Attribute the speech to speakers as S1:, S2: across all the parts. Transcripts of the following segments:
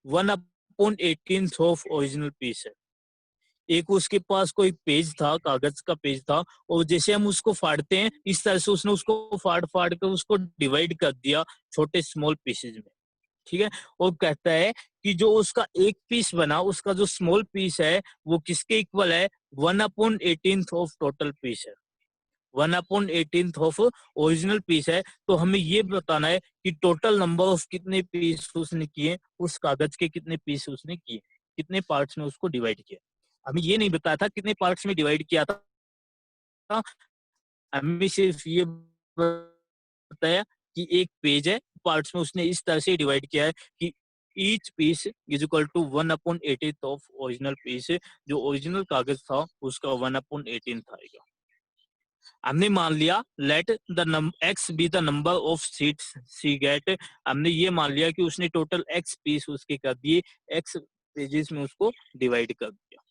S1: 1/18 of original piece है। एक उसके पास कोई पेज था, कागज का पेज था, और जैसे हम उसको फाड़ते हैं इस तरह से उसने उसको फाड़ फाड़ कर उसको डिवाइड कर दिया छोटे स्मॉल पीसेज में, ठीक है। और कहता है कि जो उसका एक पीस बना, उसका जो स्मॉल पीस है वो किसके इक्वल है, 1/18 ऑफ टोटल पीस है। 1/18 ऑफ ओरिजिनल पीस है। तो हमें ये बताना है कि टोटल नंबर ऑफ कितने पीस उसने किए, उस कागज के कितने पीस उसने किए, कितने पार्ट्स में उसको डिवाइड किया। हमें ये नहीं बताया था कितने पार्ट्स में डिवाइड किया था, हमें सिर्फ ये बताया कि एक पेज है, पार्ट्स में उसने इस तरह से डिवाइड किया है कि each piece is equal to 1/18 of original piece. जो ओरिजिनल कागज था उसका 1/18 आएगा। हमने मान लिया let the X be the number of sheets see get. हमने ये मान लिया कि उसने टोटल एक्स पीस उसके कर दिए, एक्स पेजेस में उसको डिवाइड कर दिया,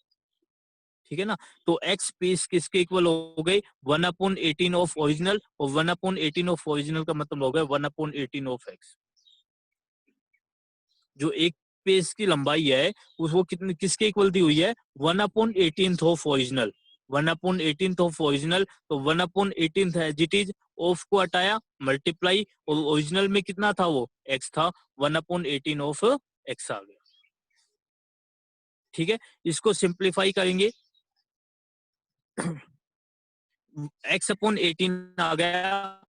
S1: ठीक है ना। तो एक्स पीस किसके इक्वल हो गई, 1/18 ऑफ ओरिजिनल, और 1/18 ऑफ ओरिजिनल का मतलब हो गया 1/18 ऑफ एक्स। जो एक पेज की लंबाई है वो कितने किसके इक्वल दी हुई है, 1/18 ऑफ ओरिजिनल। 1/18 ऑफ ओरिजिनल, तो 1/18 है जिट इज, ऑफ को हटाया मल्टीप्लाई, और ओरिजिनल में कितना था वो एक्स था, 1/18 ऑफ एक्स आ गया, ठीक है। इसको सिंप्लीफाई करेंगे, x/18 आ गया।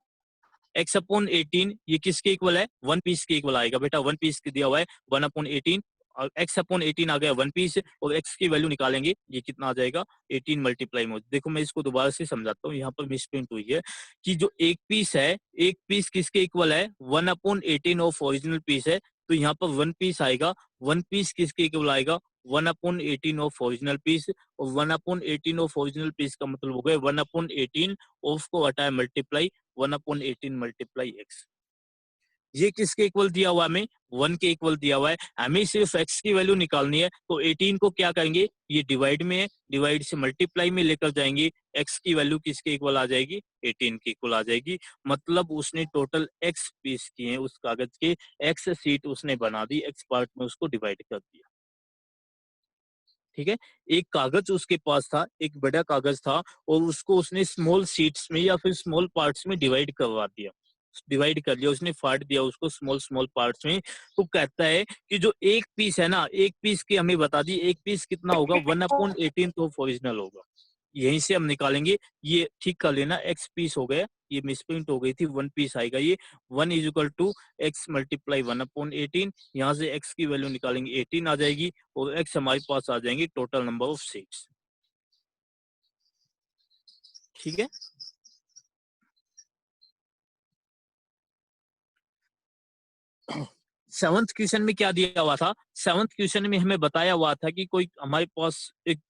S1: x/18 ये किसके इक्वल है, वन पीस के इक्वल आएगा बेटा, वन पीस दिया हुआ है 1/18, और x/18 आ गया वन पीस, और x की वैल्यू निकालेंगे, ये कितना आ जाएगा 18 मल्टीप्लाई में। देखो मैं इसको दोबारा से समझाता हूँ, यहाँ पर मिसप्रिंट हुई है कि जो एक पीस है, एक पीस किसके इक्वल है, 1/18 ऑफ ओरिजिनल पीस है, तो यहाँ पर वन पीस आएगा। वन पीस किसके इक्वल आएगा, 1/18 ऑफ ओरिजिनल पीस, और 1/18 ऑफ ओरिजिनल पीस का मतलब हो गया 1/18 ऑफ को हटाए मल्टीप्लाई, 1/18 मल्टीप्लाई एक्स। ये किसके इक्वल दिया हुआ है, हमें वन के इक्वल दिया हुआ है। हमें सिर्फ एक्स की वैल्यू निकालनी है, तो 18 को क्या करेंगे, ये डिवाइड में है, डिवाइड से मल्टीप्लाई में लेकर जाएंगे, एक्स की वैल्यू किसके इक्वल आ जाएगी, 18 के इक्वल आ जाएगी। मतलब उसने टोटल एक्स पीस किए हैं उस कागज के, एक्स सीट उसने बना दी, एक्स पार्ट में उसको डिवाइड कर दिया, ठीक है। एक कागज उसके पास था, एक बड़ा कागज था, और उसको उसने स्मॉल शीट्स में या फिर स्मॉल पार्ट्स में डिवाइड करवा दिया, डिवाइड कर लिया उसने, फाड़ दिया उसको स्मॉल स्मॉल पार्ट्स में। तो कहता है कि जो एक पीस है ना, एक पीस की हमें बता दी, एक पीस कितना होगा, 1/18 तो ओरिजिनल होगा। यहीं से हम निकालेंगे, ये ठीक कर लेना, एक्स पीस हो गया, ये मिसप्रिंट हो गई थी, वन पीस आएगा ये, 1 is equal to X multiply 1/18, यहाँ से एक्स की वैल्यू निकालेंगे 18 आ जाएगी, और एक्स हमारे पास आ जाएंगे टोटल नंबर ऑफ सीट्स, ठीक है। सेवंथ क्वेश्चन में क्या दिया हुआ था, सेवंथ क्वेश्चन में हमें बताया हुआ था कि कोई हमारे पास एक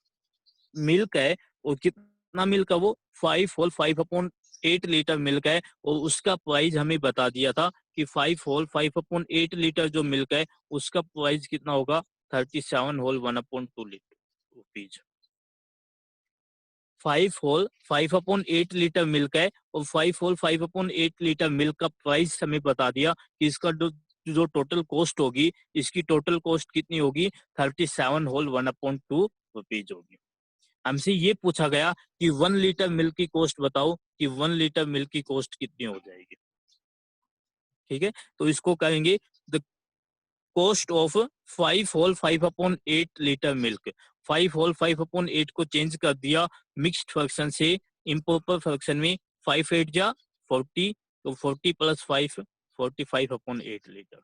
S1: मिल्क है, और कितना मिल्क है वो, 5/8 लीटर मिल्क है, और उसका प्राइस हमें बता दिया था कि 5/8 लीटर जो मिल्क है उसका प्राइस कितना होगा, 37/1/2 लीटर रुपीज। 5/8 लीटर मिल्क है, और 5/8 लीटर मिल्क का प्राइस हमें बता दिया कि इसका जो टोटल कॉस्ट होगी, इसकी टोटल कॉस्ट कितनी होगी, 37/1/2 रुपीज होगी। हमसे ये पूछा गया कि 1 लीटर मिल्क की कॉस्ट बताओ, कि 1 लीटर मिल्क की कॉस्ट कितनी हो जाएगी, ठीक है। तो इसको कहेंगे the cost of 5/8 litre milk. 5/8 को चेंज कर दिया मिक्स्ड फ्रैक्शन से इम्प्रॉपर फ्रैक्शन में, 5/8 जा 40, तो 40 + 5 45/8 लीटर।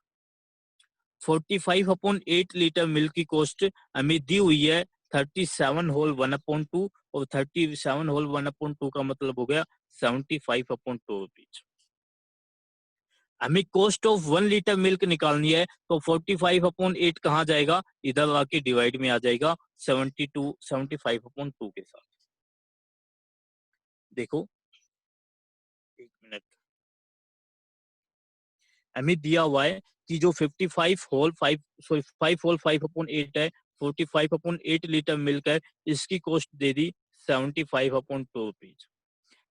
S1: 45/8 लीटर मिल्क की कॉस्ट हमें दी हुई है 37/1/2, और 37/1/2 का मतलब हो गया 75/2 रुपीज। हमें कॉस्ट ऑफ 1 लीटर मिल्क निकालनी है, तो 45/8 कहाँ जाएगा, इधर आके डिवाइड में आ जाएगा 75/2 के साथ। देखो एक मिनट, हमें दिया हुआ है कि जो 5/8 है, 45/8 लीटर मिल्क है, इसकी कॉस्ट दे दी 75/2 रुपीज।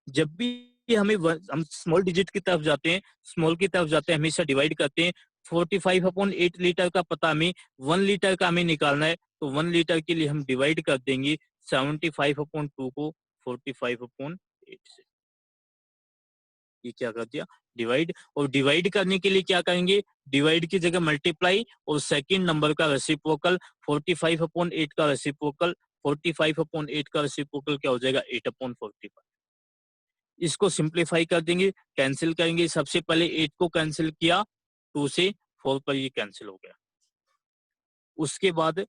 S1: जब भी हमें हम स्मॉल डिजिट की तरफ जाते हैं, स्मॉल की तरफ जाते हैं, हमेशा डिवाइड करते हैं, 45/8 लीटर का पता हमें 1 लीटर का हमें निकालना है, तो 1 लीटर के लिए हम डिवाइड कर देंगे 75/2 को 45/8 से। ये क्या कर दिया, डिवाइड। और डिवाइड करने के लिए क्या करेंगे, डिवाइड की जगह मल्टीप्लाई, और सेकंड नंबर का रेसिप्रोकल 45/8 का रेसिप्रोकल, 45/8 का रेसिप्रोकल क्या हो जाएगा, 8/45। इसको सिंप्लीफाई कर देंगे, कैंसिल करेंगे। सबसे पहले 8 को कैंसिल किया, 2 से 4 पर ये कैंसिल हो गया। उसके बाद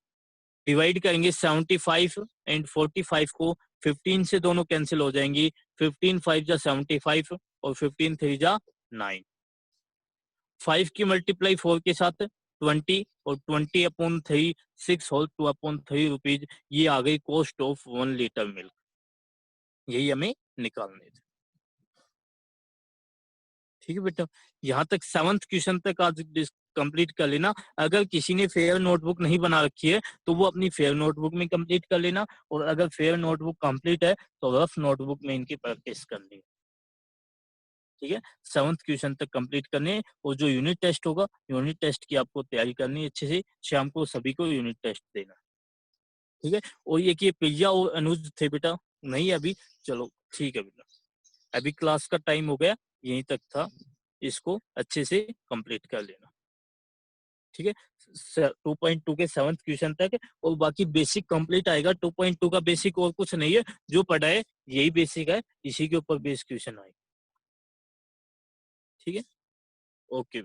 S1: डिवाइड करेंगे 75 एंड 45 को, 15 से दोनों कैंसिल हो जाएंगी, 15 5 जा 75 और 15 3 जा 9। 5 की मल्टीप्लाई 4 के साथ 20 और 20/3 6 होल 2/3 रुपीज, ये आ गई कॉस्ट ऑफ 1 लीटर मिल्क। यही हमें निकालने थे। ठीक है बेटा, यहाँ तक 7th क्वेश्चन तक आज कंप्लीट कर लेना। अगर किसी ने फेयर नोटबुक नहीं बना रखी है तो वो अपनी फेयर नोटबुक में कंप्लीट कर लेना, और अगर फेयर नोटबुक कंप्लीट है तो रफ नोटबुक में इनकी प्रैक्टिस करनी है। ठीक है, 7th क्वेश्चन तक कंप्लीट करने हैं, और जो यूनिट टेस्ट होगा, यूनिट टेस्ट की आपको तैयारी करनी है अच्छे से। शाम को सभी को यूनिट टेस्ट देना। ठीक है, और ये कि प्रिया और अनुज थे बेटा, नहीं अभी, चलो ठीक है बेटा, अभी क्लास का टाइम हो गया, यहीं तक था, इसको अच्छे से कंप्लीट कर लेना। ठीक है, 2.2 के 7th क्वेश्चन तक, और बाकी बेसिक कंप्लीट आएगा। 2.2 का बेसिक और कुछ नहीं है, जो पढ़ा है यही बेसिक है, इसी के ऊपर बेस क्वेश्चन आएगा। ठीक है, ओके।